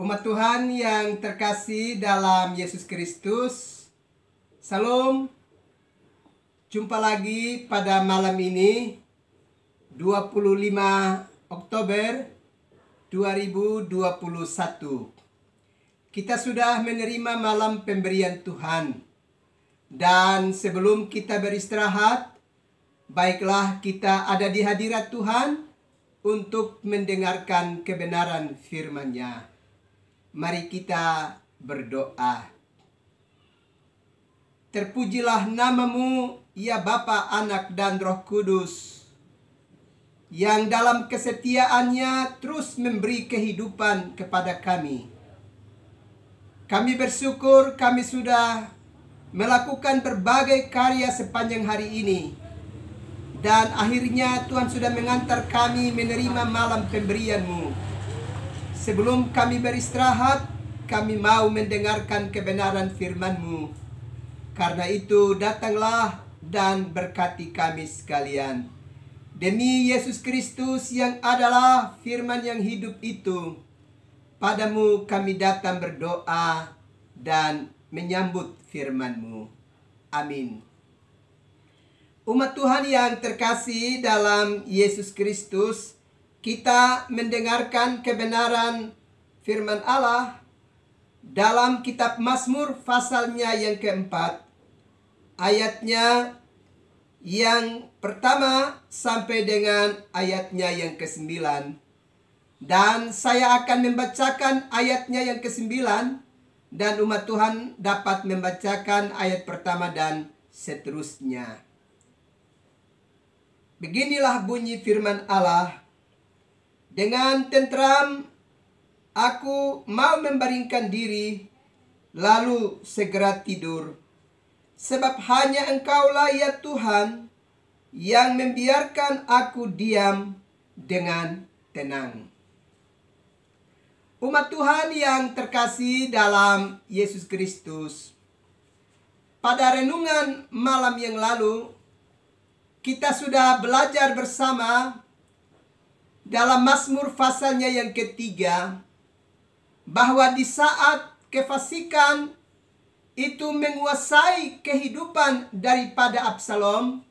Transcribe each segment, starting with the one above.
Umat Tuhan yang terkasih dalam Yesus Kristus, Salam. Jumpa lagi pada malam ini 25 Oktober 2021. Kita sudah menerima malam pemberian Tuhan. Dan sebelum kita beristirahat, baiklah kita ada di hadirat Tuhan untuk mendengarkan kebenaran firman-Nya. Mari kita berdoa. Terpujilah nama-Mu, ya Bapa, Anak, dan Roh Kudus, yang dalam kesetiaannya terus memberi kehidupan kepada kami. Kami bersyukur kami sudah melakukan berbagai karya sepanjang hari ini. Dan akhirnya Tuhan sudah mengantar kami menerima malam pemberian-Mu. Sebelum kami beristirahat, kami mau mendengarkan kebenaran firman-Mu. Karena itu datanglah dan berkati kami sekalian. Demi Yesus Kristus yang adalah firman yang hidup itu, padamu kami datang berdoa dan menyambut firman-Mu. Amin. Umat Tuhan yang terkasih dalam Yesus Kristus, kita mendengarkan kebenaran firman Allah dalam kitab Mazmur pasalnya yang keempat, ayatnya yang pertama sampai dengan ayatnya yang ke-9. Dan saya akan membacakan ayatnya yang ke-9, dan umat Tuhan dapat membacakan ayat pertama dan seterusnya. Beginilah bunyi firman Allah. Dengan tenteram aku mau membaringkan diri, lalu segera tidur. Sebab hanya Engkaulah ya Tuhan yang membiarkan aku diam dengan tenang. Umat Tuhan yang terkasih dalam Yesus Kristus, pada renungan malam yang lalu, kita sudah belajar bersama dalam Mazmur pasalnya yang ketiga, bahwa di saat kefasikan itu menguasai kehidupan daripada Absalom,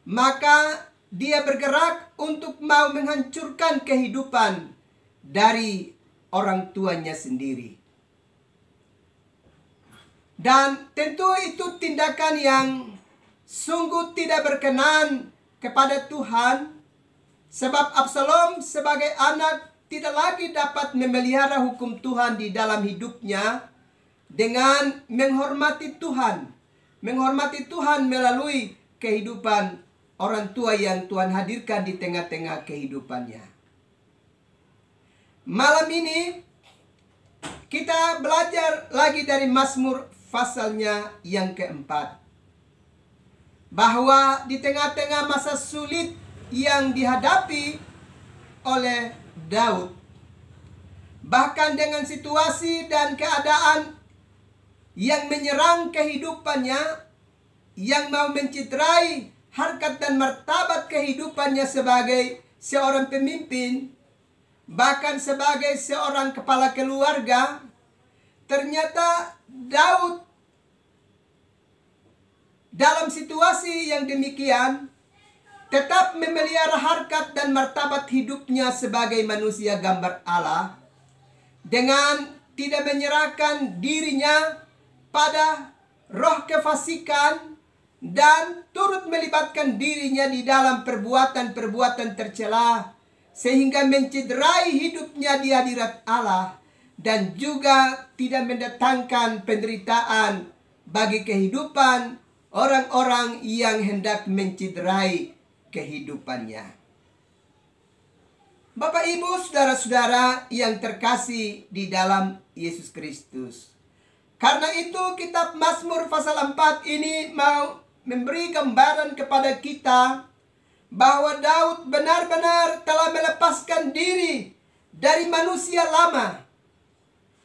maka dia bergerak untuk mau menghancurkan kehidupan dari orang tuanya sendiri. Dan tentu itu tindakan yang sungguh tidak berkenan kepada Tuhan. Sebab Absalom sebagai anak tidak lagi dapat memelihara hukum Tuhan di dalam hidupnya dengan menghormati Tuhan. Menghormati Tuhan melalui kehidupan orang tua yang Tuhan hadirkan di tengah-tengah kehidupannya. Malam ini kita belajar lagi dari Mazmur pasalnya yang keempat. Bahwa di tengah-tengah masa sulit yang dihadapi oleh Daud, bahkan dengan situasi dan keadaan yang menyerang kehidupannya, yang mau mencederai harkat dan martabat kehidupannya sebagai seorang pemimpin, bahkan sebagai seorang kepala keluarga, ternyata Daud dalam situasi yang demikian tetap memelihara harkat dan martabat hidupnya sebagai manusia gambar Allah, dengan tidak menyerahkan dirinya pada roh kefasikan dan turut melibatkan dirinya di dalam perbuatan-perbuatan tercela sehingga mencederai hidupnya di hadirat Allah, dan juga tidak mendatangkan penderitaan bagi kehidupan orang-orang yang hendak mencederai kehidupannya. Bapak, Ibu, saudara-saudara yang terkasih di dalam Yesus Kristus. Karena itu kitab Mazmur pasal 4 ini mau memberi gambaran kepada kita bahwa Daud benar-benar telah melepaskan diri dari manusia lama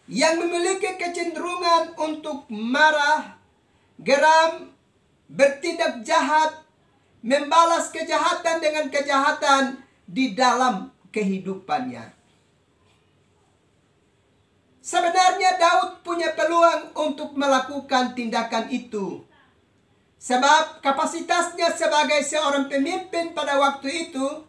yang memiliki kecenderungan untuk marah, geram, bertindak jahat, membalas kejahatan dengan kejahatan di dalam kehidupannya. Sebenarnya Daud punya peluang untuk melakukan tindakan itu. Sebab kapasitasnya sebagai seorang pemimpin pada waktu itu,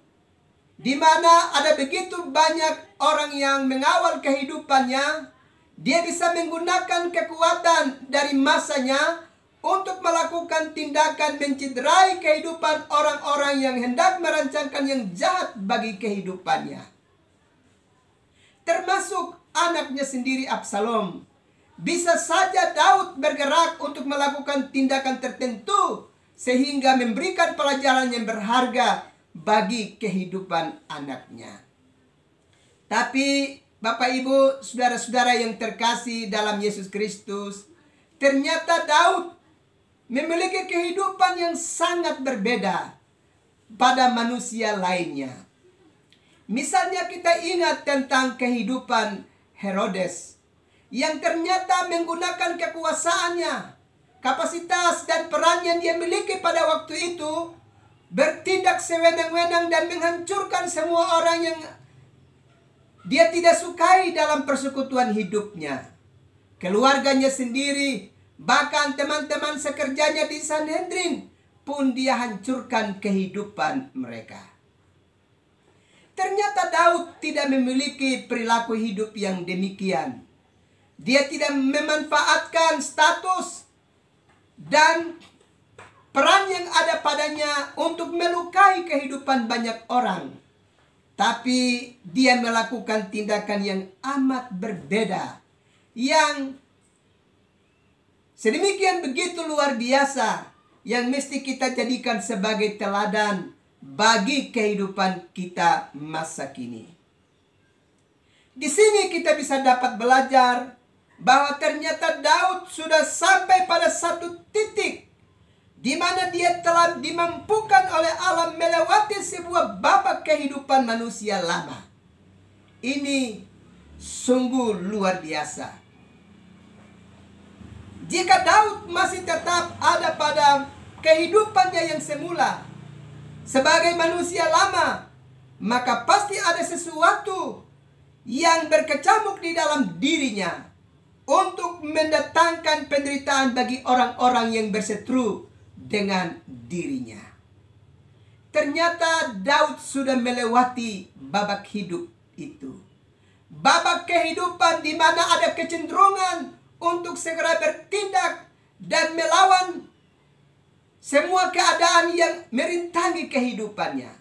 di mana ada begitu banyak orang yang mengawal kehidupannya, dia bisa menggunakan kekuatan dari masanya untuk melakukan tindakan mencederai kehidupan orang-orang yang hendak merancangkan yang jahat bagi kehidupannya. Termasuk anaknya sendiri Absalom. Bisa saja Daud bergerak untuk melakukan tindakan tertentu sehingga memberikan pelajaran yang berharga bagi kehidupan anaknya. Tapi Bapak Ibu, saudara-saudara yang terkasih dalam Yesus Kristus, ternyata Daud memiliki kehidupan yang sangat berbeda pada manusia lainnya. Misalnya kita ingat tentang kehidupan Herodes yang ternyata menggunakan kekuasaannya, kapasitas dan peran yang dia miliki pada waktu itu, bertindak sewenang-wenang dan menghancurkan semua orang yang dia tidak sukai dalam persekutuan hidupnya. Keluarganya sendiri, bahkan teman-teman sekerjanya di Sanhedrin pun dia hancurkan kehidupan mereka. Ternyata Daud tidak memiliki perilaku hidup yang demikian. Dia tidak memanfaatkan status dan peran yang ada padanya untuk melukai kehidupan banyak orang. Tapi dia melakukan tindakan yang amat berbeda, yang sedemikian begitu luar biasa, yang mesti kita jadikan sebagai teladan bagi kehidupan kita masa kini. Di sini kita bisa dapat belajar bahwa ternyata Daud sudah sampai pada satu titik di mana dia telah dimampukan oleh Allah melewati sebuah babak kehidupan manusia lama. Ini sungguh luar biasa. Jika Daud masih tetap ada pada kehidupannya yang semula sebagai manusia lama, maka pasti ada sesuatu yang berkecamuk di dalam dirinya untuk mendatangkan penderitaan bagi orang-orang yang berseteru dengan dirinya. Ternyata Daud sudah melewati babak hidup itu. Babak kehidupan di mana ada kecenderungan untuk segera bertindak dan melawan semua keadaan yang merintangi kehidupannya.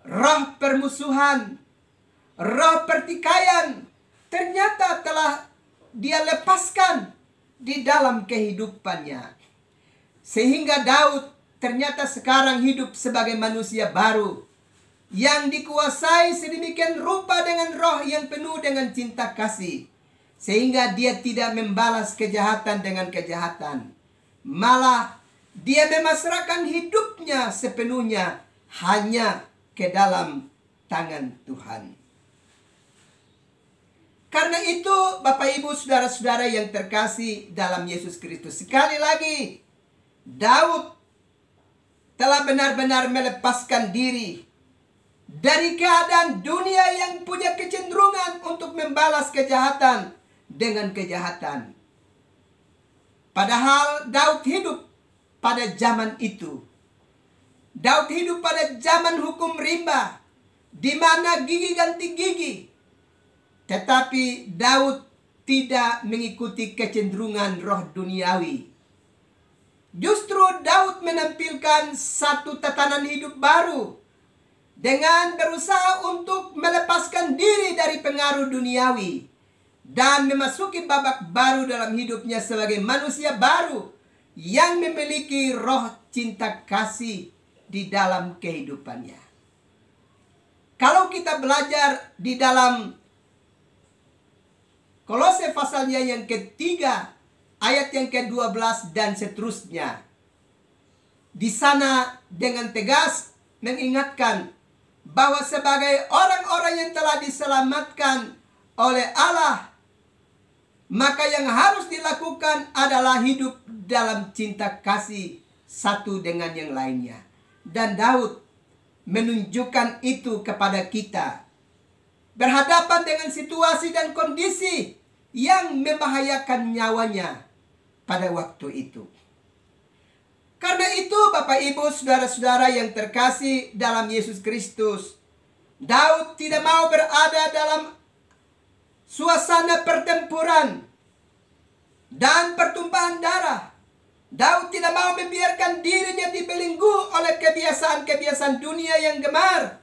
Roh permusuhan, roh pertikaian ternyata telah dia lepaskan di dalam kehidupannya. Sehingga Daud ternyata sekarang hidup sebagai manusia baru yang dikuasai sedemikian rupa dengan roh yang penuh dengan cinta kasih. Sehingga dia tidak membalas kejahatan dengan kejahatan. Malah dia memasrahkan hidupnya sepenuhnya hanya ke dalam tangan Tuhan. Karena itu Bapak Ibu saudara-saudara yang terkasih dalam Yesus Kristus, sekali lagi Daud telah benar-benar melepaskan diri dari keadaan dunia yang punya kecenderungan untuk membalas kejahatan dengan kejahatan. Padahal Daud hidup pada zaman itu. Daud hidup pada zaman hukum rimba, di mana gigi ganti gigi. Tetapi Daud tidak mengikuti kecenderungan roh duniawi. Justru Daud menampilkan satu tatanan hidup baru dengan berusaha untuk melepaskan diri dari pengaruh duniawi dan memasuki babak baru dalam hidupnya sebagai manusia baru yang memiliki roh cinta kasih di dalam kehidupannya. Kalau kita belajar di dalam Kolose pasalnya yang ketiga, ayat yang ke-12 dan seterusnya. Di sana dengan tegas mengingatkan bahwa sebagai orang-orang yang telah diselamatkan oleh Allah, maka yang harus dilakukan adalah hidup dalam cinta kasih satu dengan yang lainnya. Dan Daud menunjukkan itu kepada kita berhadapan dengan situasi dan kondisi yang membahayakan nyawanya pada waktu itu. Karena itu Bapak Ibu saudara-saudara yang terkasih dalam Yesus Kristus, Daud tidak mau berada dalam suasana pertempuran dan pertumpahan darah. Daud tidak mau membiarkan dirinya dibelenggu oleh kebiasaan-kebiasaan dunia yang gemar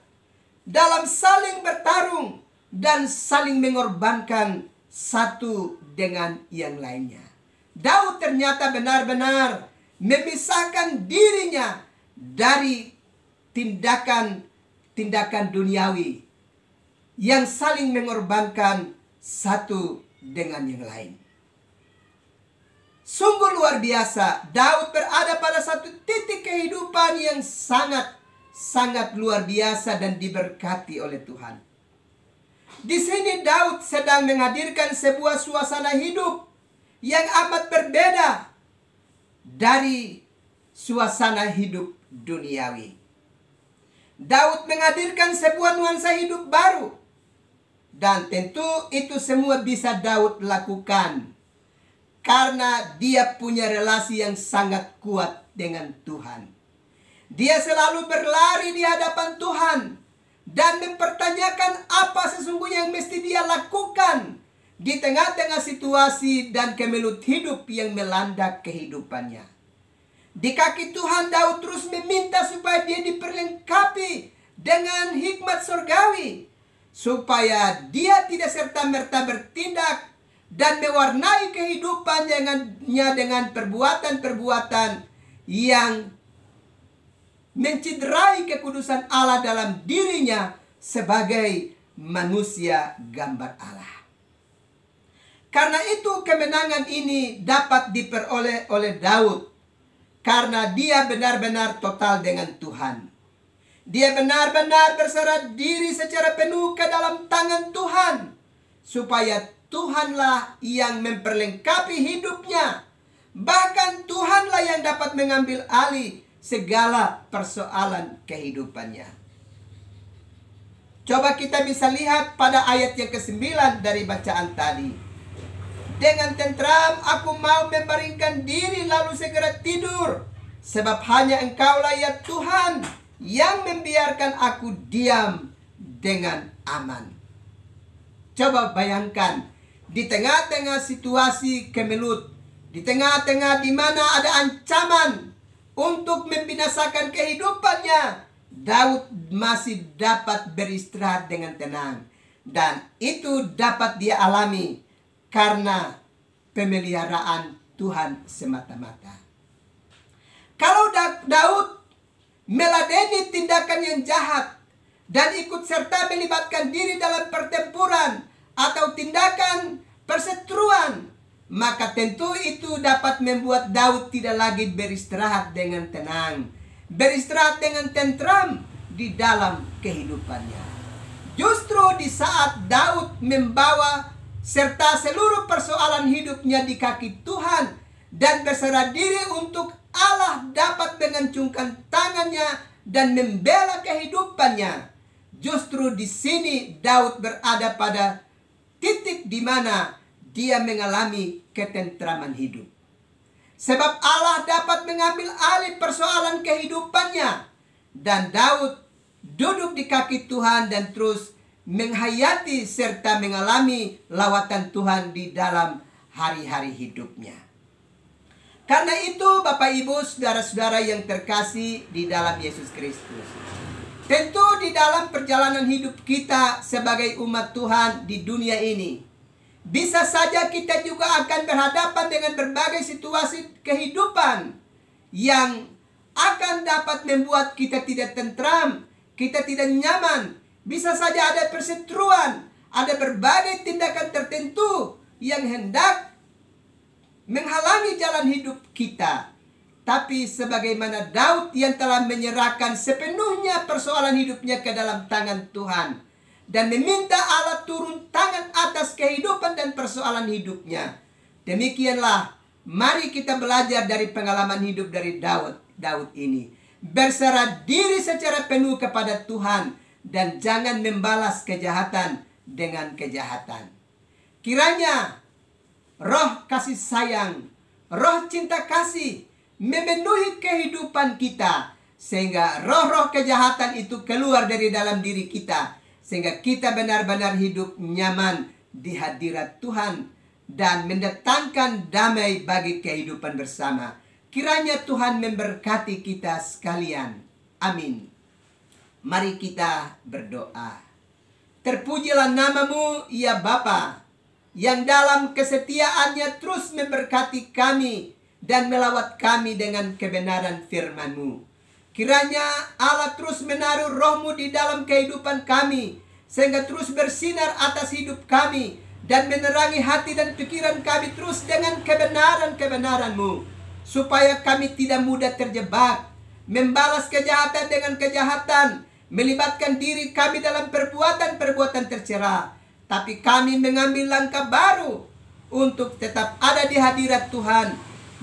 dalam saling bertarung dan saling mengorbankan satu dengan yang lainnya. Daud ternyata benar-benar memisahkan dirinya dari tindakan duniawi yang saling mengorbankan satu dengan yang lain. Sungguh luar biasa, Daud berada pada satu titik kehidupan yang sangat luar biasa dan diberkati oleh Tuhan. Di sini Daud sedang menghadirkan sebuah suasana hidup yang amat berbeda dari suasana hidup duniawi. Daud menghadirkan sebuah nuansa hidup baru. Dan tentu itu semua bisa Daud lakukan karena dia punya relasi yang sangat kuat dengan Tuhan. Dia selalu berlari di hadapan Tuhan dan mempertanyakan apa sesungguhnya yang mesti dia lakukan di tengah-tengah situasi dan kemelut hidup yang melanda kehidupannya. Di kaki Tuhan, Daud terus meminta supaya dia diperlengkapi dengan hikmat surgawi, supaya dia tidak serta-merta bertindak dan mewarnai kehidupannya dengan perbuatan-perbuatan yang menciderai kekudusan Allah dalam dirinya sebagai manusia gambar Allah. Karena itu kemenangan ini dapat diperoleh oleh Daud karena dia benar-benar total dengan Tuhan. Dia benar-benar berserah diri secara penuh ke dalam tangan Tuhan, supaya Tuhanlah yang memperlengkapi hidupnya. Bahkan Tuhanlah yang dapat mengambil alih segala persoalan kehidupannya. Coba kita bisa lihat pada ayat yang ke-9 dari bacaan tadi. Dengan tentram aku mau membaringkan diri lalu segera tidur, sebab hanya Engkaulah ya Tuhan yang membiarkan aku diam dengan aman. Coba bayangkan, di tengah-tengah situasi kemelut, di tengah-tengah di mana ada ancaman untuk membinasakan kehidupannya, Daud masih dapat beristirahat dengan tenang. Dan itu dapat dia alami karena pemeliharaan Tuhan semata-mata. Kalau Daud meladeni tindakan yang jahat dan ikut serta melibatkan diri dalam pertempuran atau tindakan perseteruan, maka tentu itu dapat membuat Daud tidak lagi beristirahat dengan tenang, beristirahat dengan tentram di dalam kehidupannya. Justru di saat Daud membawa serta seluruh persoalan hidupnya di kaki Tuhan dan berserah diri untuk Allah dapat mengancungkan tangannya dan membela kehidupannya. Justru di sini Daud berada pada titik di mana dia mengalami ketentraman hidup. Sebab Allah dapat mengambil alih persoalan kehidupannya. Dan Daud duduk di kaki Tuhan dan terus menghayati serta mengalami lawatan Tuhan di dalam hari-hari hidupnya. Karena itu Bapak Ibu saudara-saudara yang terkasih di dalam Yesus Kristus, tentu di dalam perjalanan hidup kita sebagai umat Tuhan di dunia ini, bisa saja kita juga akan berhadapan dengan berbagai situasi kehidupan yang akan dapat membuat kita tidak tentram, kita tidak nyaman. Bisa saja ada perseteruan, ada berbagai tindakan tertentu yang hendak menghalangi jalan hidup kita. Tapi sebagaimana Daud yang telah menyerahkan sepenuhnya persoalan hidupnya ke dalam tangan Tuhan dan meminta Allah turun tangan atas kehidupan dan persoalan hidupnya. Demikianlah mari kita belajar dari pengalaman hidup dari Daud ini. Berserah diri secara penuh kepada Tuhan dan jangan membalas kejahatan dengan kejahatan. Kiranya roh kasih sayang, roh cinta kasih memenuhi kehidupan kita, sehingga roh-roh kejahatan itu keluar dari dalam diri kita, sehingga kita benar-benar hidup nyaman di hadirat Tuhan dan mendatangkan damai bagi kehidupan bersama. Kiranya Tuhan memberkati kita sekalian. Amin. Mari kita berdoa. Terpujilah namamu, ya Bapa, yang dalam kesetiaannya terus memberkati kami dan melawat kami dengan kebenaran firman-Mu. Kiranya Allah terus menaruh roh-Mu di dalam kehidupan kami, sehingga terus bersinar atas hidup kami dan menerangi hati dan pikiran kami terus dengan kebenaran-kebenaran-Mu, supaya kami tidak mudah terjebak, membalas kejahatan dengan kejahatan, melibatkan diri kami dalam perbuatan-perbuatan tercela, tapi kami mengambil langkah baru untuk tetap ada di hadirat Tuhan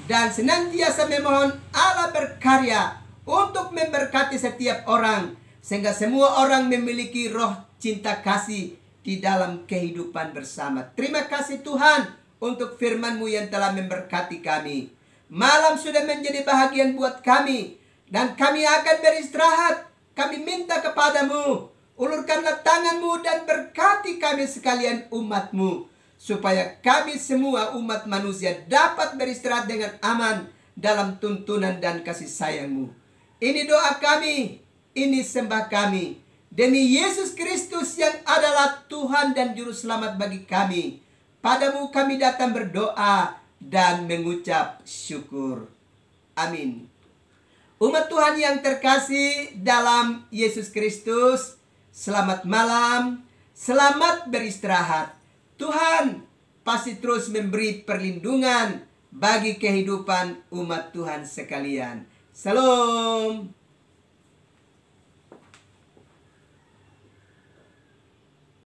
dan senantiasa memohon Allah berkarya untuk memberkati setiap orang, sehingga semua orang memiliki roh cinta kasih di dalam kehidupan bersama. Terima kasih Tuhan untuk firman-Mu yang telah memberkati kami. Malam sudah menjadi bahagian buat kami, dan kami akan beristirahat. Kami minta kepadamu, ulurkanlah tangan-Mu dan berkati kami sekalian umat-Mu, supaya kami semua umat manusia dapat beristirahat dengan aman dalam tuntunan dan kasih sayang-Mu. Ini doa kami, ini sembah kami, demi Yesus Kristus yang adalah Tuhan dan Juru Selamat bagi kami. Padamu kami datang berdoa dan mengucap syukur. Amin. Umat Tuhan yang terkasih dalam Yesus Kristus, selamat malam, selamat beristirahat. Tuhan pasti terus memberi perlindungan bagi kehidupan umat Tuhan sekalian. Salam.